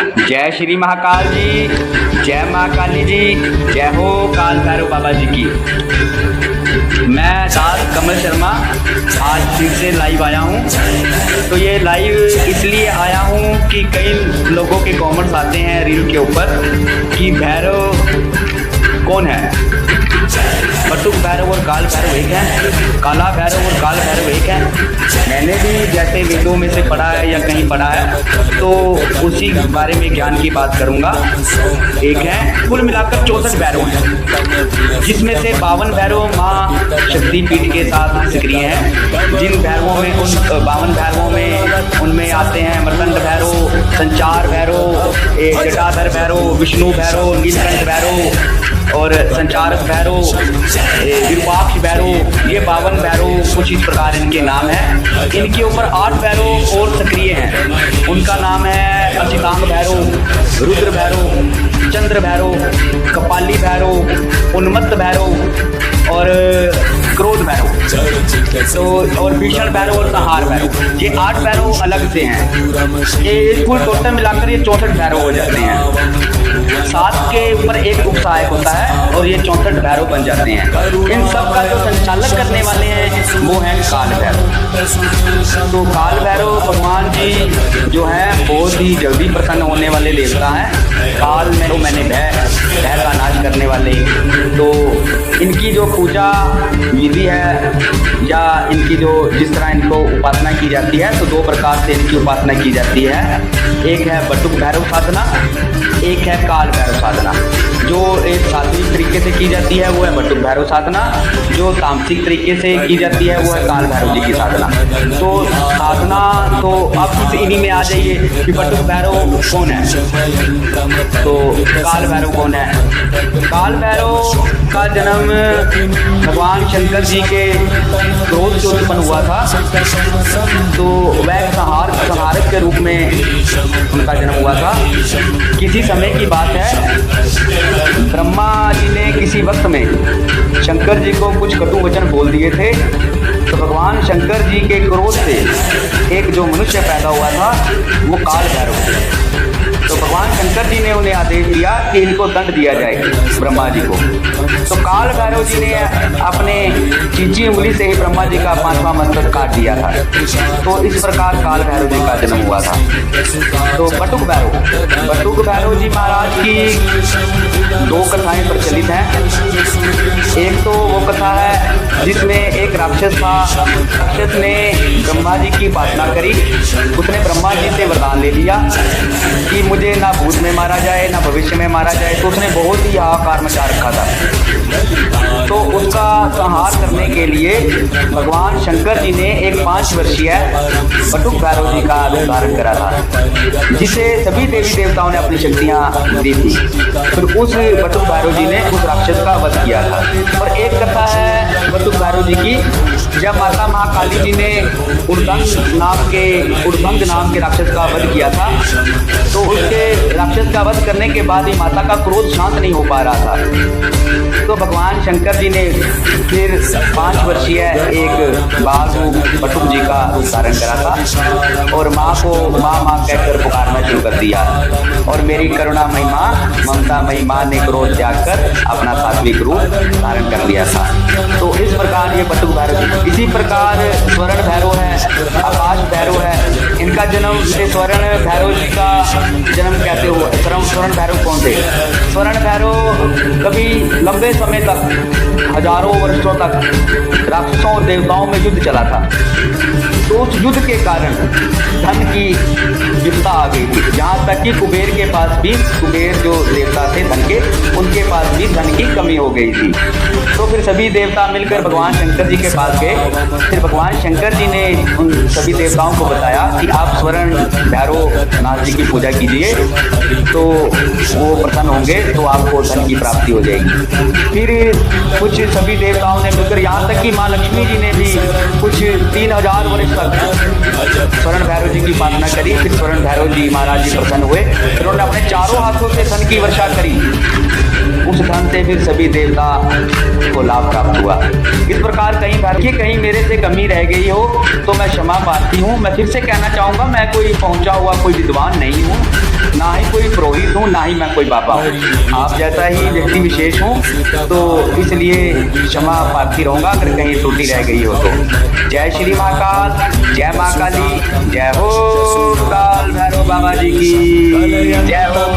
जय श्री महाकाल जी, जय महाकाली जी, जय हो काल भैरव बाबा जी की। मैं दास कमल शर्मा आज फिर से लाइव आया हूँ। तो ये लाइव इसलिए आया हूँ कि कई लोगों के कमेंट्स आते हैं रील के ऊपर कि भैरव कौन है। बटुक भैरव और काल भैरव एक है, काला भैरव और काल भैरव एक है। मैंने भी जैसे वेदों में से पढ़ा है या कहीं पढ़ा है तो उसी बारे में ज्ञान की बात करूंगा। एक है, कुल मिलाकर 64 भैरव हैं, जिसमें से 52 भैरव माँ शक्तिपीठ के साथ सक्रिय हैं। जिन भैरवों में उन 52 भैरवों में उनमें आते हैं मर्दंड भैरव, संचार भैरव, जटाधर भैरव, विष्णु भैरव, नीलकंठ भैरव और संचारक भैरव, विरूपाक्ष भैरव। ये 52 भैरव कुछ इस प्रकार इनके नाम हैं। इनके ऊपर 8 भैरव और सक्रिय हैं। उनका नाम है अचितांग भैरव, रुद्र भैरव, चंद्र भैरव, कपाली भैरव, उन्मत्त भैरव और क्रोध भैरव तो और भीषण भैरव और संहार भैरव। ये 8 भैरव अलग से हैं। ये कुल टोटल मिलाकर ये 64 भैरव हो जाते हैं। 7 के ऊपर एक उपसहायक होता है और ये 64 भैरव बन जाते हैं। इन सब का जो संचालक करने वाले हैं वो हैं काल भैरव। तो काल भैरव भगवान जी जो हैं बहुत ही जल्दी प्रसन्न होने वाले देवता हैं। काल में तो मैंने भय का नाश करने वाले। तो इनकी जो पूजा विधि है या इनकी जो जिस तरह इनको उपासना की जाती है तो 2 प्रकार से इनकी उपासना की जाती है। एक है बटुक भैरव साधना, एक है काल भैरव साधना। जो एक सात्विक तरीके से की जाती है वो है बटुक भैरव साधना, जो तामसिक तरीके से की जाती है वो है काल भैरव जी की साधना। तो साधना तो अब इन्हीं में आ जाइए कि बटुक भैरव कौन है तो काल भैरव कौन है। काल भैरव का जन्म भगवान शंकर जी के क्रोध से उत्पन्न हुआ था। तो वह संहारक के रूप में उनका जन्म हुआ था। किसी समय की बात है, ब्रह्मा जी ने किसी वक्त में शंकर जी को कुछ कटु वचन बोल दिए थे। तो भगवान शंकर जी के क्रोध से एक जो मनुष्य पैदा हुआ था वो काल भैरव थे। तो भगवान शंकर जी ने उन्हें आदेश दिया कि इनको दंड दिया जाए ब्रह्मा जी को। तो काल भैरव जी ने अपने चींची उंगली से ही ब्रह्मा जी का 5वां मस्तक काट दिया था। तो इस प्रकार काल भैरव जी का जन्म हुआ था। तो बटुक भैरव जी महाराज की 2 कथाएं प्रचलित हैं। एक तो वो कथा है जिसमें एक राक्षस था। राक्षस ने ब्रह्मा जी की उपासना करी। उसने ब्रह्मा जी से वरदान ले लिया कि मुझे ना भूत में मारा जाए ना भविष्य में मारा जाए। तो उसने बहुत ही हाहाकार मचा रखा था। तो उसका संहार करने के लिए भगवान शंकर जी ने एक 5 वर्षीय बटुक भैरव जी का रूप धारण करा था, जिसे सभी देवी देवताओं ने अपनी शक्तियां दी थी। फिर उस बटुक भैरव जी ने उस राक्षस का वध किया था। और एक कथा है बटुक भैरव जी की, जब माता महाकाली जी ने उर्दंग नाम के राक्षस का वध किया था। तो उसके राक्षस का वध करने के बाद ही माता का क्रोध शांत नहीं हो पा रहा था। तो भगवान शंकर जी ने फिर 5 वर्षीय एक बाघ बटुक जी का रूप धारण करा था और माँ को माँ कहकर पुकारना शुरू कर दिया। और मेरी करुणा महिमा ममता महिमा ने क्रोध त्याग कर अपना सात्विक रूप धारण कर लिया था। तो इस प्रकार ये बटुक भैरव। इसी प्रकार स्वर्ण भैरव है, आकाश भैरव है। इनका जन्म स्वर्ण भैरव जी का जन्म कैसे हुआ? स्वर्ण भैरव कौन थे? स्वर्ण भैरव कभी लंबे समय तक, हजारों वर्षों तक राक्षसों और देवताओं में युद्ध चला था। तो उस युद्ध के कारण धन की विपदा आ गई थी। जहाँ तक कि कुबेर के पास भी, कुबेर जो देवता थे धन के, उनके पास भी धन की कमी हो गई थी। तो फिर सभी देवता मिलकर भगवान शंकर जी के पास गए। फिर भगवान शंकर जी ने उन सभी देवताओं को बताया कि आप स्वर्ण भैरव नाथ जी की पूजा कीजिए तो वो प्रसन्न होंगे, तो आपको धन की प्राप्ति हो जाएगी। फिर कुछ सभी देवताओं ने मिलकर, यहाँ तक कि माँ लक्ष्मी जी ने भी कुछ 3000 वर्ष तक स्वर्ण भैरव जी की उपासना करी। फिर स्वर्ण भैरव जी महाराज जी प्रसन्न हुए। फिर उन्होंने अपने चारों हाथों से धन की वर्षा करी। उस धन से फिर सभी देवता को लाभ प्राप्त हुआ। इस प्रकार कहीं मेरे से कमी रह गई हो तो मैं क्षमा पाती हूँ। मैं फिर से कहना चाहूँगा, मैं कोई पहुँचा हुआ कोई विद्वान नहीं हूँ, ना ही कोई पुरोहित हूँ, ना ही मैं कोई बाबा हूँ। आप जैसा ही व्यक्ति विशेष हूँ, तो इसलिए क्षमा प्रार्थी रहूँगा अगर कहीं त्रुटि रह गई हो तो। जय श्री महाकाल, जय माँ काली, जय हो काल भैरव बाबा जी की जय हो।